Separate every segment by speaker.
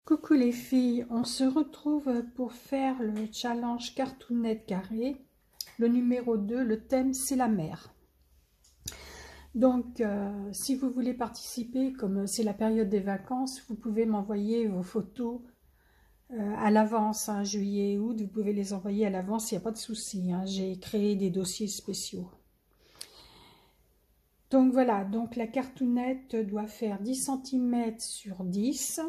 Speaker 1: Coucou les filles, on se retrouve pour faire le challenge Cartoonette carré. Le numéro 2, le thème c'est la mer. Donc si vous voulez participer, comme c'est la période des vacances, vous pouvez m'envoyer vos photos à l'avance, hein, juillet, août, vous pouvez les envoyer à l'avance, il n'y a pas de souci, hein, j'ai créé des dossiers spéciaux. Donc voilà, donc la cartoonette doit faire 10 cm sur 10.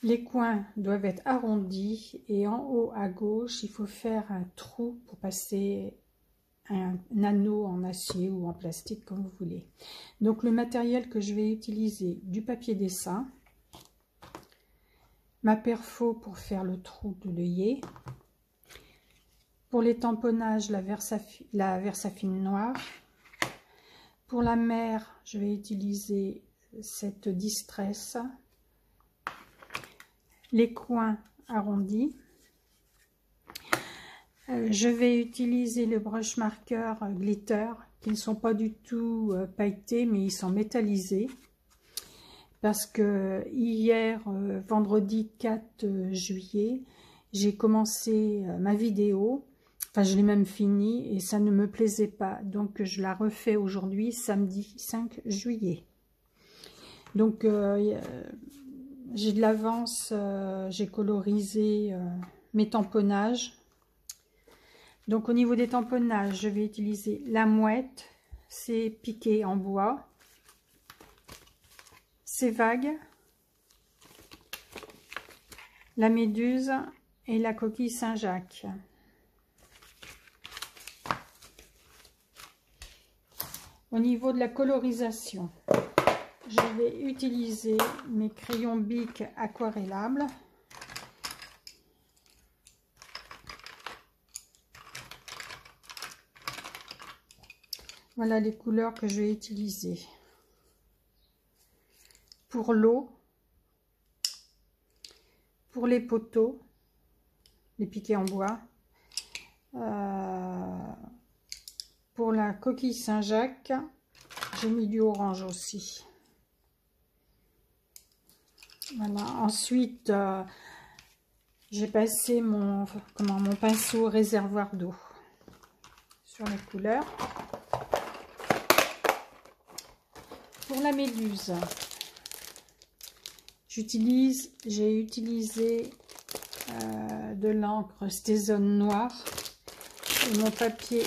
Speaker 1: Les coins doivent être arrondis et en haut à gauche, il faut faire un trou pour passer un anneau en acier ou en plastique comme vous voulez. Donc le matériel que je vais utiliser, du papier dessin, ma perfo pour faire le trou de l'œillet, pour les tamponnages la Versafine noire, pour la mer je vais utiliser cette Distress, les coins arrondis. Je vais utiliser le brush marqueur glitter qui ne sont pas du tout pailletés mais ils sont métallisés parce que hier vendredi 4 juillet j'ai commencé ma vidéo, enfin je l'ai même fini et ça ne me plaisait pas, donc je la refais aujourd'hui samedi 5 juillet. Donc j'ai de l'avance, j'ai colorisé mes tamponnages. Donc au niveau des tamponnages, je vais utiliser la mouette, c'est piqué en bois, c'est vague, la méduse et la coquille Saint-Jacques. Au niveau de la colorisation, je vais utiliser mes crayons Bic aquarellables. Voilà les couleurs que je vais utiliser. Pour l'eau, pour les poteaux, les piquets en bois, pour la coquille Saint-Jacques, j'ai mis du orange aussi. Voilà. Ensuite, j'ai passé mon pinceau réservoir d'eau sur les couleurs. Pour la méduse, j'ai utilisé de l'encre Stézone noire et mon papier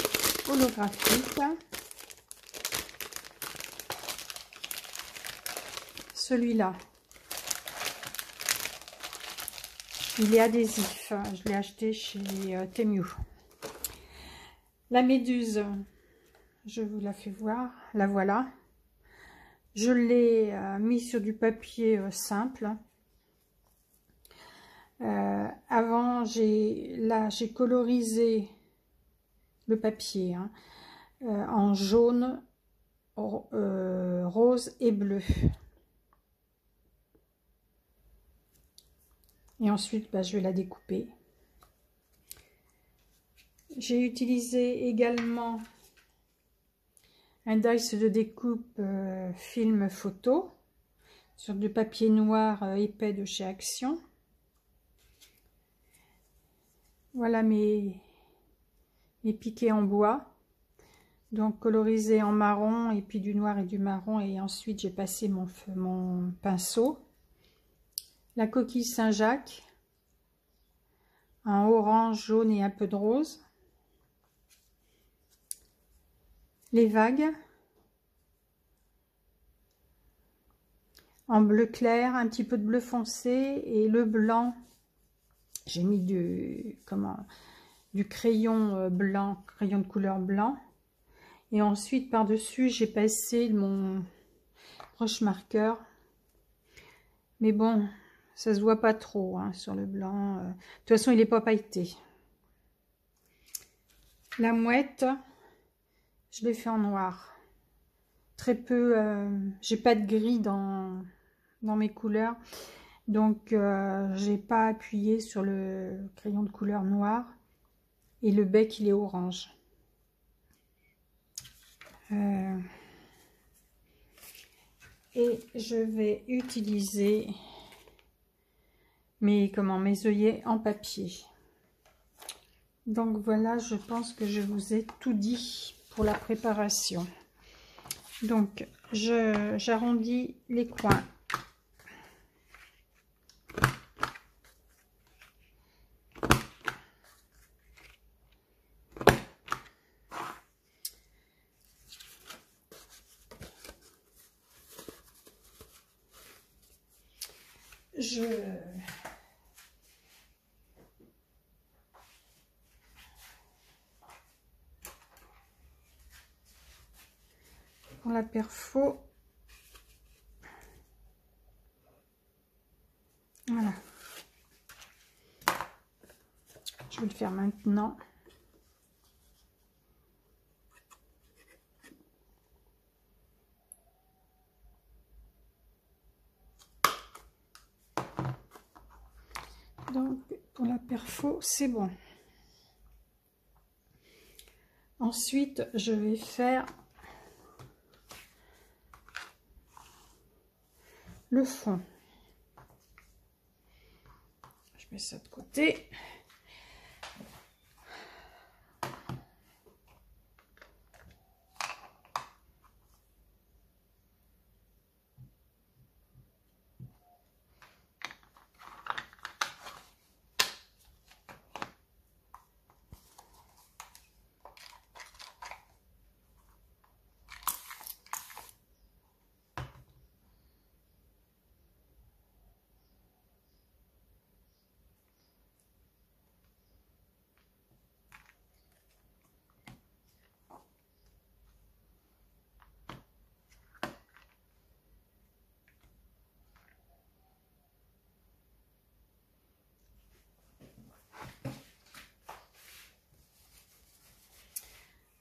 Speaker 1: holographique. Celui-là, il est adhésif, je l'ai acheté chez Temu. La méduse, je vous la fais voir, la voilà. Je l'ai mis sur du papier simple. Avant, j'ai colorisé le papier hein, en jaune, rose et bleu. Et ensuite, je vais la découper. J'ai utilisé également un dice de découpe film photo sur du papier noir épais de chez Action. Voilà mes piquets en bois, donc colorisés en marron et puis du noir et du marron, et ensuite j'ai passé mon pinceau. La coquille Saint-Jacques en orange, jaune et un peu de rose. Les vagues en bleu clair, un petit peu de bleu foncé et le blanc. J'ai mis du crayon blanc, crayon de couleur blanc. Et ensuite par-dessus j'ai passé mon brush marqueur. Mais bon, ça se voit pas trop hein, sur le blanc. De toute façon, il n'est pas pailleté. La mouette, je l'ai fait en noir. Très peu, j'ai pas de gris dans mes couleurs. Donc, j'ai pas appuyé sur le crayon de couleur noire. Et le bec, il est orange. et je vais utiliser mes œillets en papier. Donc voilà, je pense que je vous ai tout dit pour la préparation. Donc j'arrondis les coins. Pour la perfo, voilà, je vais le faire maintenant. Donc pour la perfo, c'est bon. Ensuite, je vais faire le fond. Je mets ça de côté.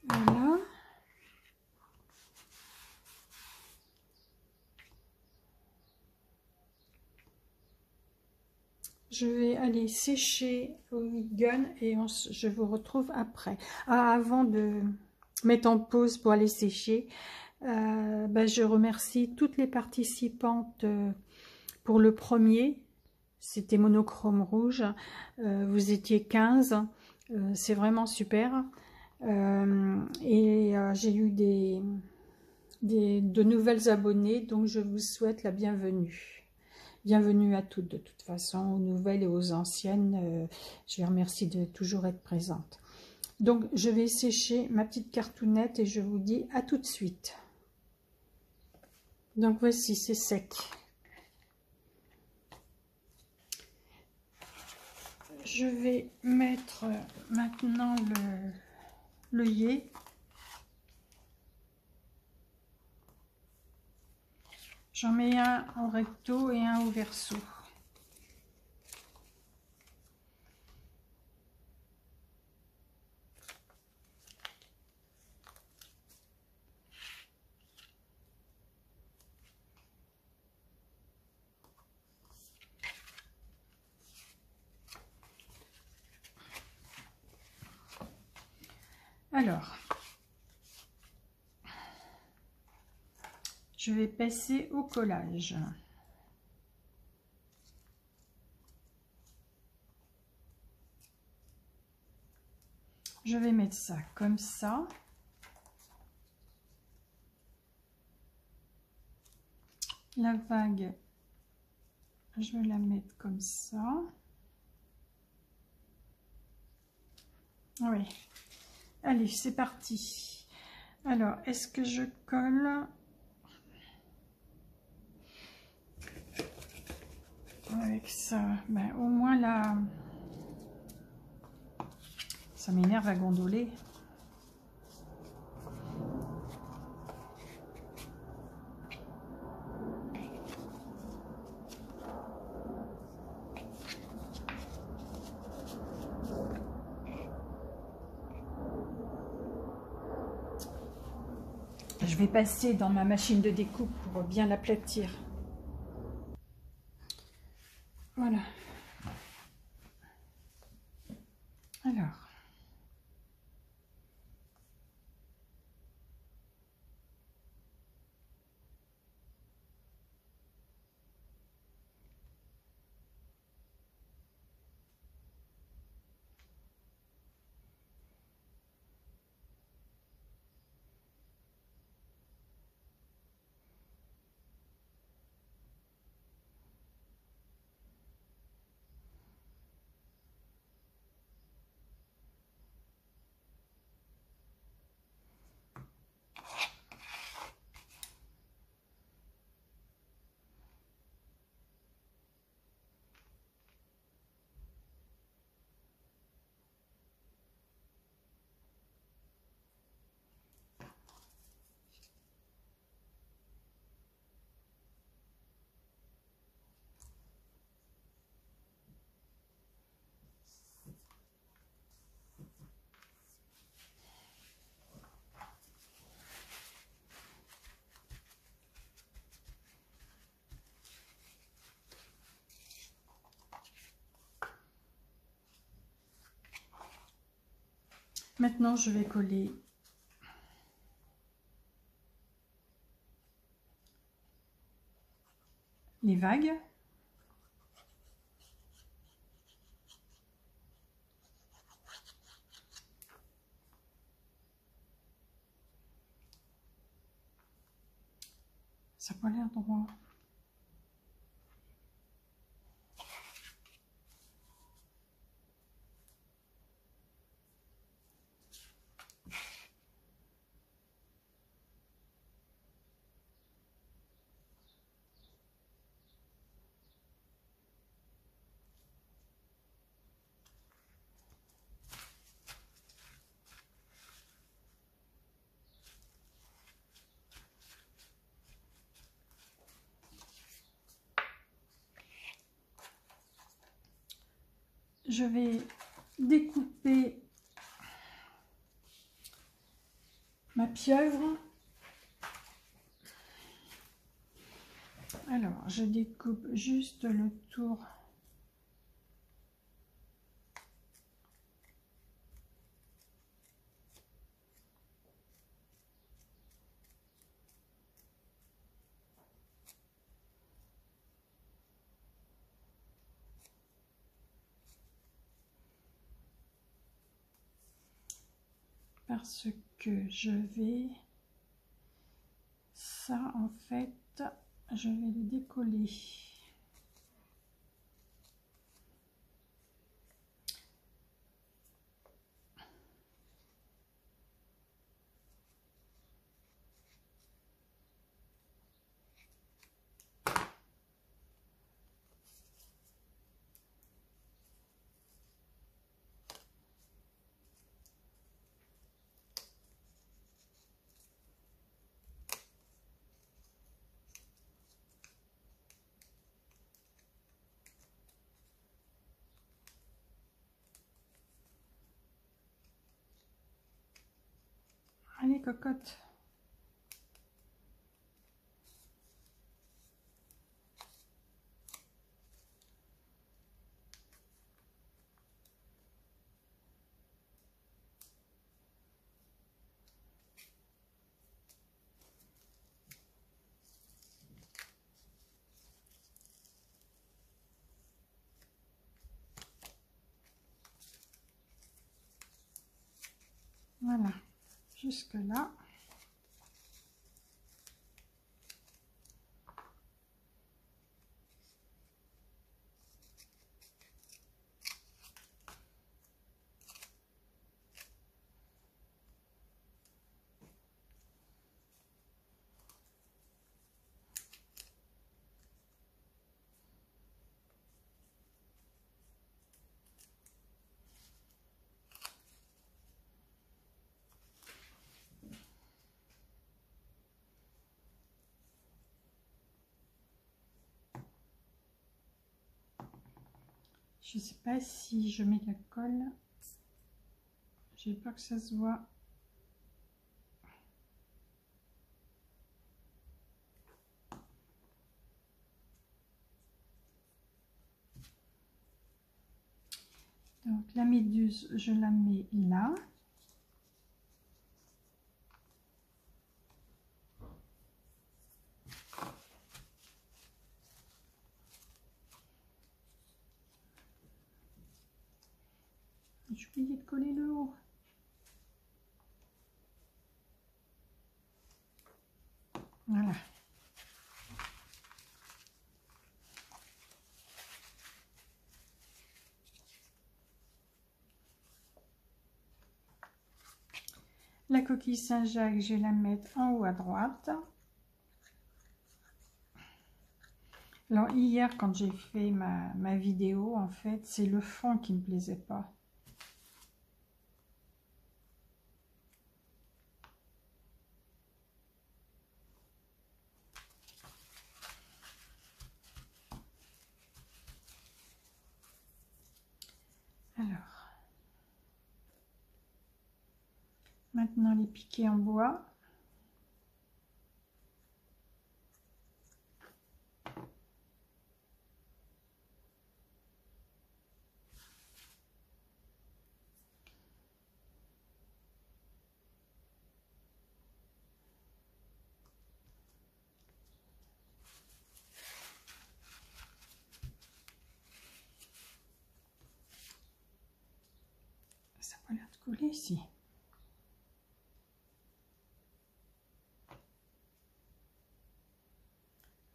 Speaker 1: Voilà. Je vais aller sécher au heat gun et je vous retrouve après. Avant de mettre en pause pour aller sécher, je remercie toutes les participantes pour le premier. C'était monochrome rouge. Vous étiez 15. C'est vraiment super. J'ai eu de nouvelles abonnées, donc je vous souhaite la bienvenue. Bienvenue à toutes de toute façon, aux nouvelles et aux anciennes. Je les remercie de toujours être présentes. Donc je vais sécher ma petite cartoonette et je vous dis à tout de suite. Donc voici, c'est sec. Je vais mettre maintenant l'œillet. J'en mets un en recto et un au verso. Alors, je vais passer au collage. Je vais mettre ça comme ça. La vague, je vais la mettre comme ça. Oui. Allez, c'est parti. Alors, est-ce que je colle avec ça? Ben, au moins là, ça m'énerve à gondoler. Je vais passer dans ma machine de découpe pour bien l'aplatir. Voilà. Alors. Maintenant, je vais coller les vagues. Ça n'a pas l'air droit. Je vais découper ma pieuvre. Alors, je découpe juste le tour. Parce que je vais, ça en fait, je vais le décoller. Allez, cocotte. Voilà, jusque là. Je sais pas si je mets de la colle. J'ai peur que ça se voit. Donc la méduse, je la mets là. J'ai oublié de coller le haut. Voilà. La coquille Saint-Jacques, je vais la mettre en haut à droite. Alors hier, quand j'ai fait ma vidéo, en fait, c'est le fond qui me plaisait pas. Alors, maintenant les piquets en bois. coller ici.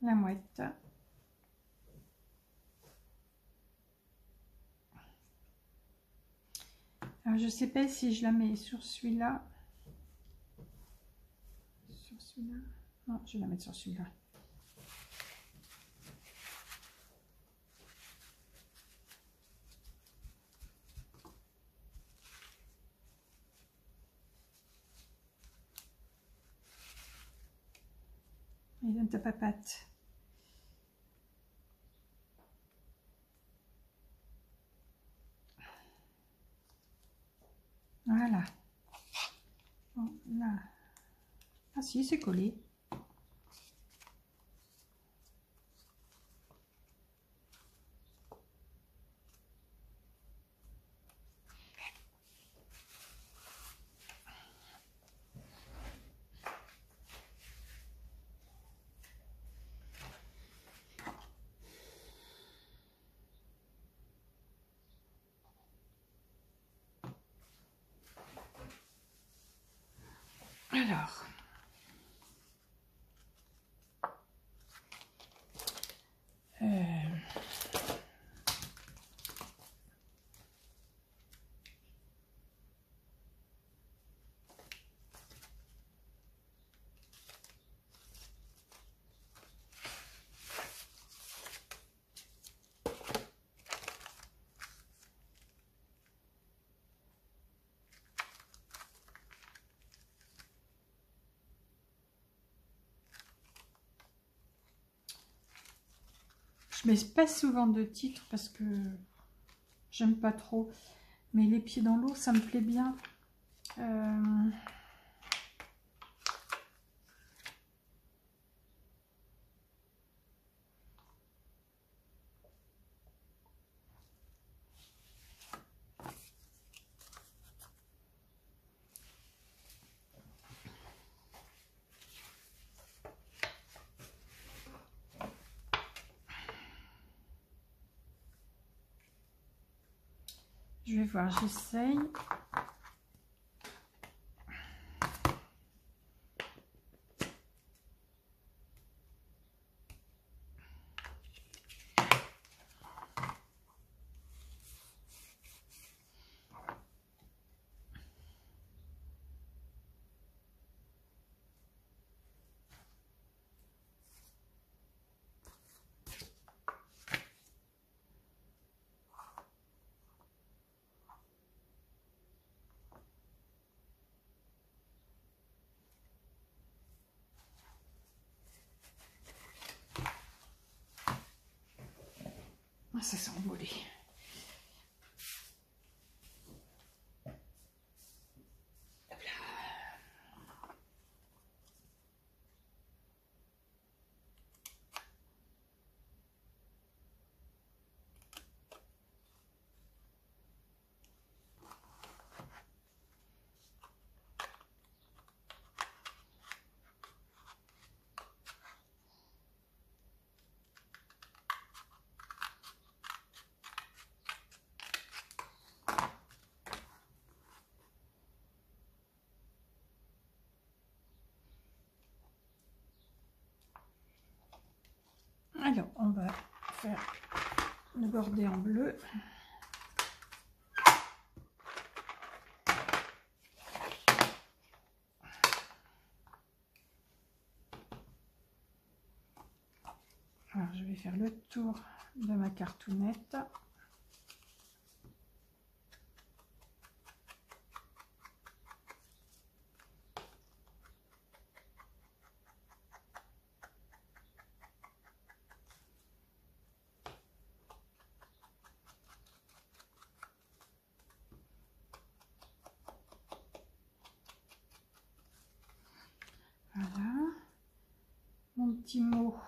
Speaker 1: La mouette. Alors, je sais pas si je la mets sur celui-là. Sur celui-là. Non, je vais la mettre sur celui-là. Et donne ta papate. Voilà. Bon, là. Ah si, c'est collé. Alors. Je mets pas souvent de titres parce que j'aime pas trop. Mais les pieds dans l'eau, ça me plaît bien. Je vais voir, j'essaye. Ah, ça s'est envolé. Alors, on va faire le bordé en bleu. Alors, je vais faire le tour de ma cartoonette. Voilà. Mon petit mot.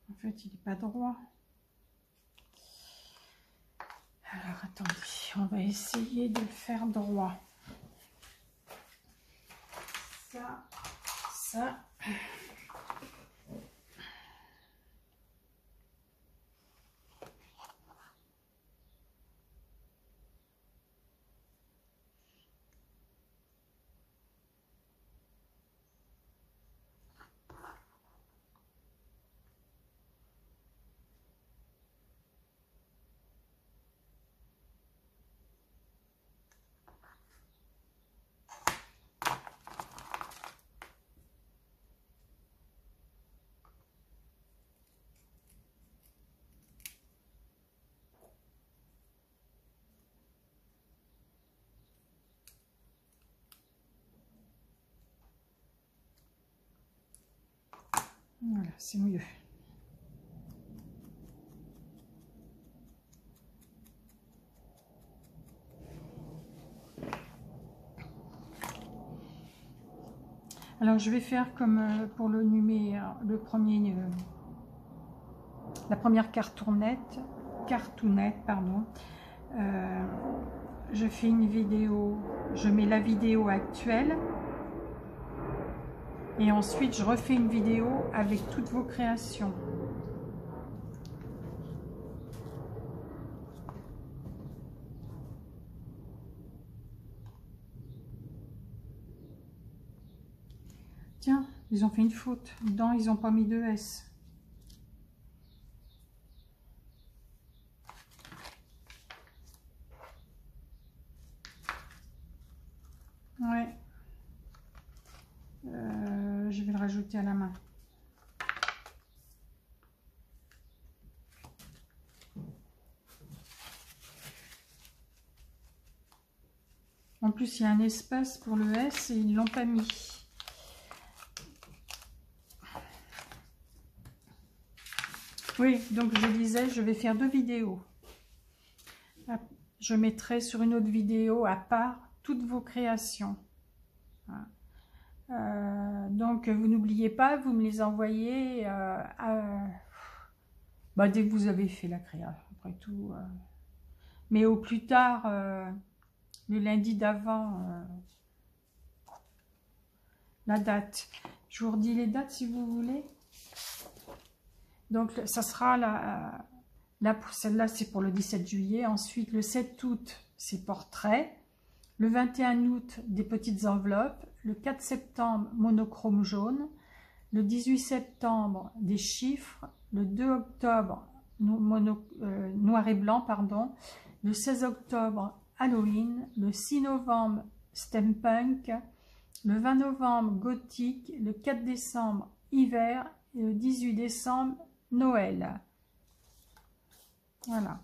Speaker 1: En fait, il n'est pas droit. Alors, attendez, on va essayer de le faire droit. ça. Voilà, c'est mieux. Alors je vais faire comme pour le numéro, la première cartoonnette, pardon. Je fais une vidéo, je mets la vidéo actuelle et ensuite je refais une vidéo avec toutes vos créations. Tiens, ils ont fait une faute. Dedans, ils n'ont pas mis de S. Ouais. Je vais le rajouter à la main. En plus, il y a un espace pour le S et ils ne l'ont pas mis. Oui, donc je disais, je vais faire 2 vidéos. Je mettrai sur une autre vidéo à part toutes vos créations. Donc, vous n'oubliez pas, vous me les envoyez dès que vous avez fait la créa, après tout. Mais au plus tard, le lundi d'avant, la date. Je vous redis les dates si vous voulez. Donc, ça sera celle-là, c'est pour le 17 juillet. Ensuite, le 7 août, c'est portrait. Le 21 août, des petites enveloppes. Le 4 septembre, monochrome jaune. Le 18 septembre, des chiffres. Le 2 octobre, noir et blanc, pardon. Le 16 octobre, Halloween. Le 6 novembre, steampunk. Le 20 novembre, gothique. Le 4 décembre, hiver. Et le 18 décembre, Noël. Voilà.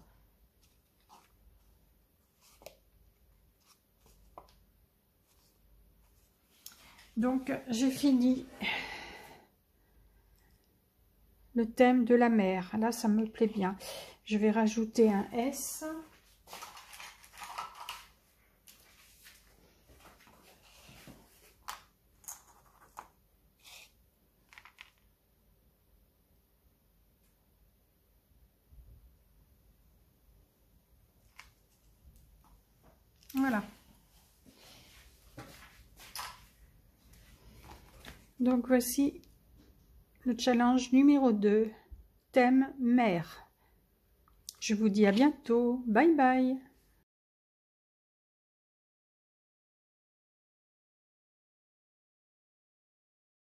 Speaker 1: Donc, j'ai fini le thème de la mer. Là, ça me plaît bien. Je vais rajouter un S. Voilà. Donc, voici le challenge numéro 2, thème mer. Je vous dis à bientôt. Bye bye.